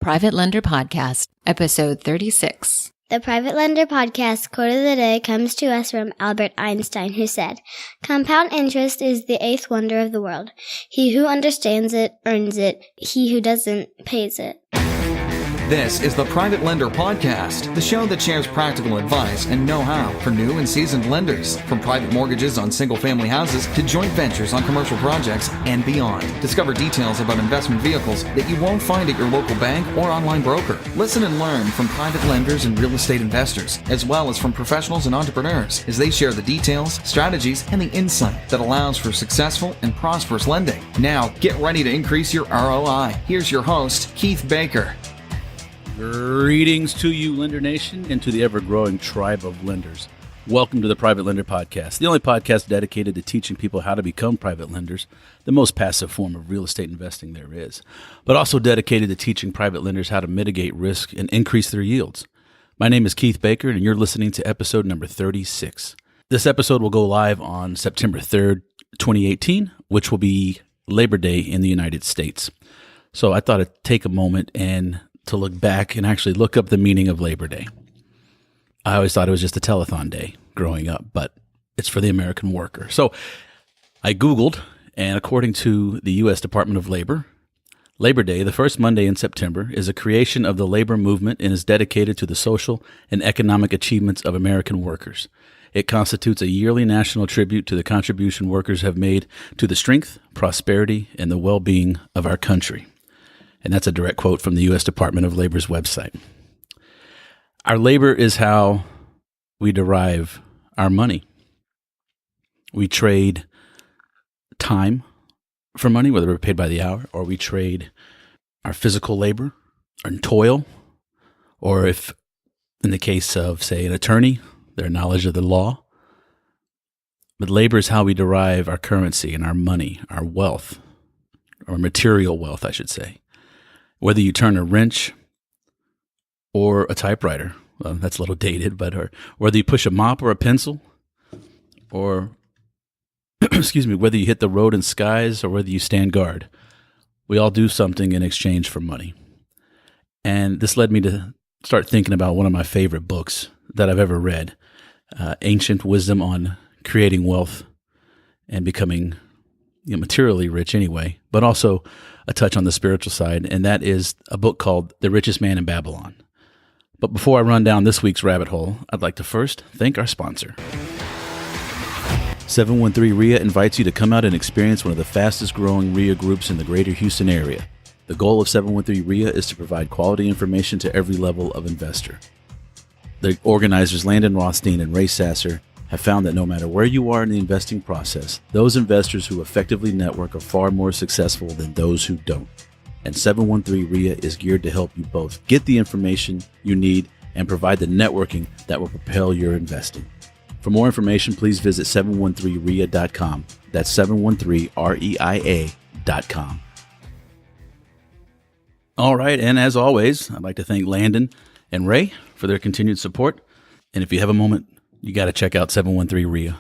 Private Lender Podcast, Episode 36. The Private Lender Podcast quote of the day comes to us from Albert Einstein, who said, "Compound interest is the eighth wonder of the world. He who understands it earns it. He who doesn't pays it." This is the Private Lender Podcast, the show that shares practical advice and know-how for new and seasoned lenders. From private mortgages on single-family houses to joint ventures on commercial projects and beyond. Discover details about investment vehicles that you won't find at your local bank or online broker. Listen and learn from private lenders and real estate investors, as well as from professionals and entrepreneurs, as they share the details, strategies, and the insight that allows for successful and prosperous lending. Now, get ready to increase your ROI. Here's your host, Keith Baker. Greetings to you, Lender Nation, and to the ever-growing tribe of lenders. Welcome to the Private Lender Podcast, the only podcast dedicated to teaching people how to become private lenders, the most passive form of real estate investing there is, but also dedicated to teaching private lenders how to mitigate risk and increase their yields. My name is Keith Baker, and you're listening to episode number 36. This episode will go live on September 3rd, 2018, which will be Labor Day in the United States. So I thought I'd take a moment and to look back and actually look up the meaning of Labor Day. I always thought it was just a telethon day growing up, but it's for the American worker. So I Googled, and according to the U.S. Department of Labor, Labor Day, the first Monday in September, is a creation of the labor movement and is dedicated to the social and economic achievements of American workers. It constitutes a yearly national tribute to the contribution workers have made to the strength, prosperity, and the well-being of our country. And that's a direct quote from the U.S. Department of Labor's website. Our labor is how we derive our money. We trade time for money, whether we're paid by the hour, or we trade our physical labor and toil, or if, in the case of, say, an attorney, their knowledge of the law. But labor is how we derive our currency and our money, our wealth, or material wealth, I should say. Whether you turn a wrench or a typewriter, well, that's a little dated, but or whether you push a mop or a pencil, or, whether you hit the road and skies or whether you stand guard, we all do something in exchange for money. And this led me to start thinking about one of my favorite books that I've ever read, Ancient Wisdom on Creating Wealth and Becoming materially rich anyway, but also a touch on the spiritual side, and that is a book called The Richest Man in Babylon. But before I run down this week's rabbit hole, I'd like to first thank our sponsor. 713 RIA invites you to come out and experience one of the fastest growing RIA groups in the greater Houston area. The goal of 713 RIA is to provide quality information to every level of investor. The organizers Landon Rothstein and Ray Sasser have found that no matter where you are in the investing process, those investors who effectively network are far more successful than those who don't. And 713 RIA is geared to help you both get the information you need and provide the networking that will propel your investing. For more information, please visit 713RIA.com. That's 713REIA.com. All right, and as always, I'd like to thank Landon and Ray for their continued support. And if you have a moment, you got to check out 713 RIA.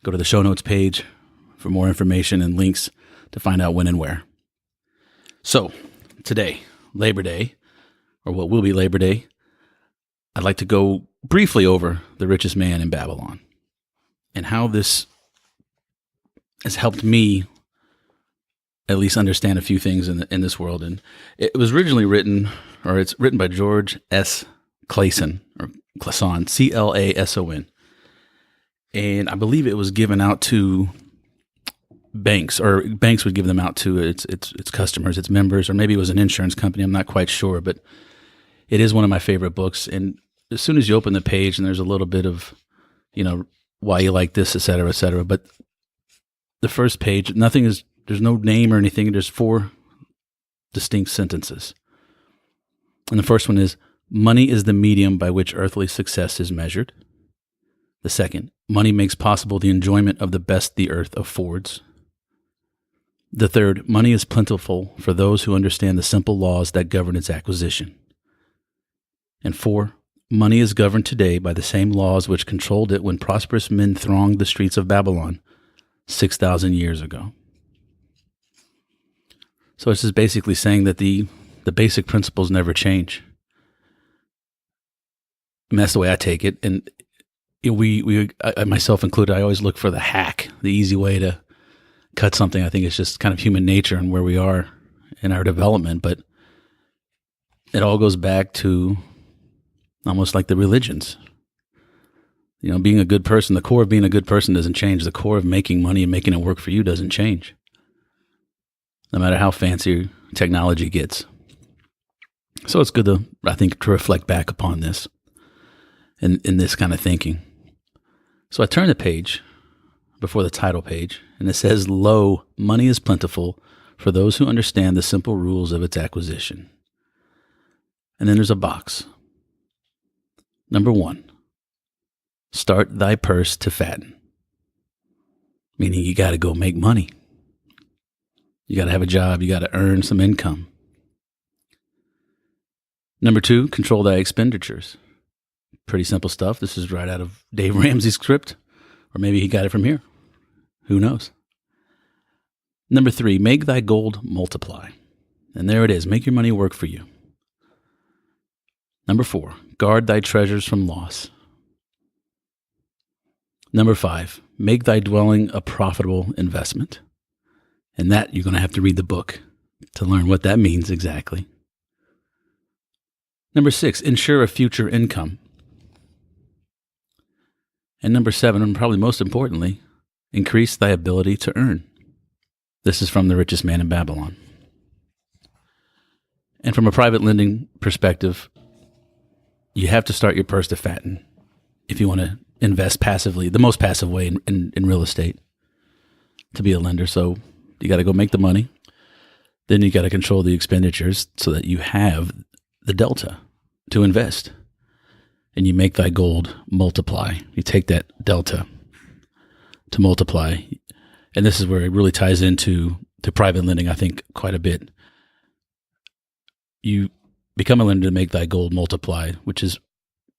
Go to the show notes page for more information and links to find out when and where. So, today, Labor Day, or what will be Labor Day, I'd like to go briefly over The Richest Man in Babylon and how this has helped me at least understand a few things in this world. And it was originally written, or it's written by George S. Clason, or Clason, Clason. And I believe it was given out to banks, or banks would give them out to its customers, its members, or maybe it was an insurance company. I'm not quite sure, but it is one of my favorite books. And as soon as you open the page, and there's a little bit of, why you like this, et cetera, et cetera. But the first page, there's no name or anything. There's 4 distinct sentences. And the first one is, money is the medium by which earthly success is measured. The second, money makes possible the enjoyment of the best the earth affords. The third, money is plentiful for those who understand the simple laws that govern its acquisition. And 4, money is governed today by the same laws which controlled it when prosperous men thronged the streets of Babylon 6,000 years ago. So it's just basically saying that the The basic principles never change. And that's the way I take it. And I, myself included, I always look for the hack, the easy way to cut something. I think it's just kind of human nature and where we are in our development. But it all goes back to almost like the religions. Being a good person, the core of being a good person doesn't change. The core of making money and making it work for you doesn't change, no matter how fancy technology gets. So it's good to reflect back upon this and in this kind of thinking. So I turn the page before the title page, and it says, "Lo, money is plentiful for those who understand the simple rules of its acquisition." And then there's a box. Number 1, start thy purse to fatten. Meaning you got to go make money. You got to have a job. You got to earn some income. Number 2, control thy expenditures. Pretty simple stuff. This is right out of Dave Ramsey's script, or maybe he got it from here. Who knows? Number 3, make thy gold multiply. And there it is. Make your money work for you. Number 4, guard thy treasures from loss. Number 5, make thy dwelling a profitable investment. And that you're going to have to read the book to learn what that means exactly. Number 6, ensure a future income. And number 7, and probably most importantly, increase thy ability to earn. This is from The Richest Man in Babylon. And from a private lending perspective, you have to start your purse to fatten if you want to invest passively, the most passive way in real estate, to be a lender. So you got to go make the money. Then you got to control the expenditures so that you have the delta to invest. And you make thy gold multiply. You take that delta to multiply. And this is where it really ties into private lending, I think, quite a bit. You become a lender to make thy gold multiply, which is,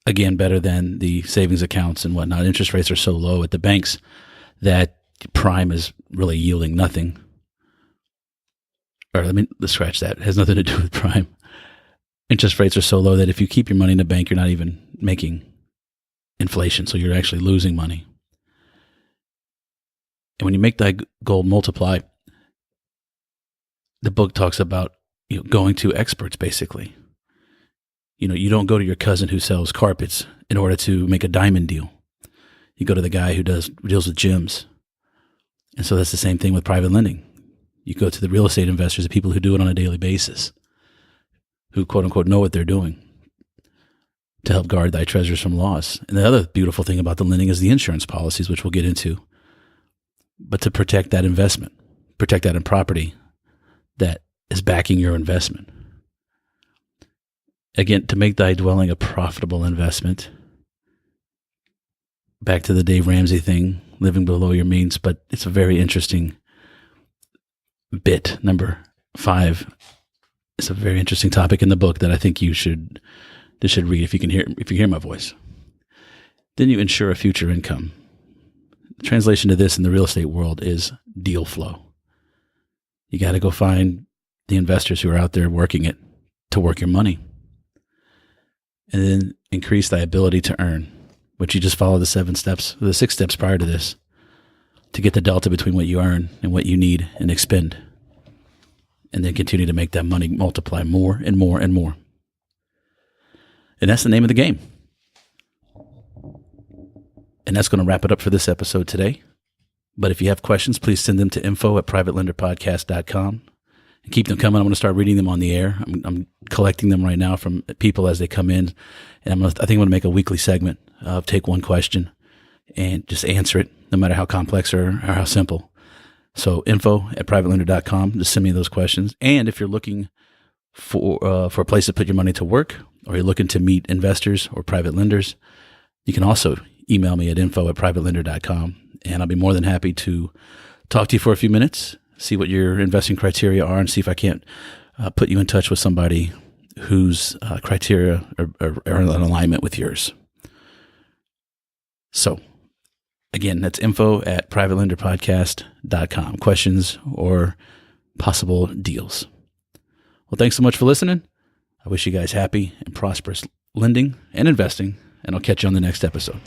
again, better than the savings accounts and whatnot. Interest rates are so low at the banks that prime is really yielding nothing. Or let's scratch that. It has nothing to do with prime. Interest rates are so low that if you keep your money in the bank, you're not even making inflation. So you're actually losing money. And when you make thy gold multiply, the book talks about going to experts, basically. You don't go to your cousin who sells carpets in order to make a diamond deal. You go to the guy who deals with gyms. And so that's the same thing with private lending. You go to the real estate investors, the people who do it on a daily basis, who quote unquote know what they're doing to help guard thy treasures from loss. And the other beautiful thing about the lending is the insurance policies, which we'll get into. But to protect that investment, protect that in property that is backing your investment. Again, to make thy dwelling a profitable investment. Back to the Dave Ramsey thing, living below your means, but it's a very interesting bit. Number 5. It's a very interesting topic in the book that I think you should read if you can hear my voice. Then you ensure a future income. The translation to this in the real estate world is deal flow. You got to go find the investors who are out there working it to work your money. And then increase thy ability to earn, which you just follow the 6 steps prior to this to get the delta between what you earn and what you need and expend. And then continue to make that money multiply more and more and more. And that's the name of the game. And that's going to wrap it up for this episode today. But if you have questions, please send them to info@privatelenderpodcast.com. And keep them coming. I'm going to start reading them on the air. I'm collecting them right now from people as they come in. And I think I'm going to make a weekly segment of take one question and just answer it, no matter how complex or how simple. So info@privatelender.com. Just send me those questions. And if you're looking for a place to put your money to work, or you're looking to meet investors or private lenders, you can also email me at info@privatelender.com. And I'll be more than happy to talk to you for a few minutes, see what your investing criteria are, and see if I can't put you in touch with somebody whose criteria are in alignment with yours. So, again, that's info@privatelenderpodcast.com. Questions or possible deals. Well, Well, thanks so much for listening. I wish you guys happy and prosperous lending and investing, and I'll catch you on the next episode.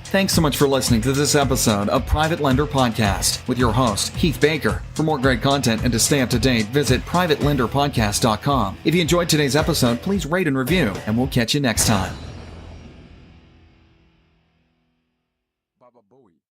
Thanks so much for listening to this episode of Private Lender Podcast with your host, Heath Baker. For more great content and to stay up to date, visit privatelenderpodcast.com. If you enjoyed today's episode, please rate and review, and we'll catch you next time.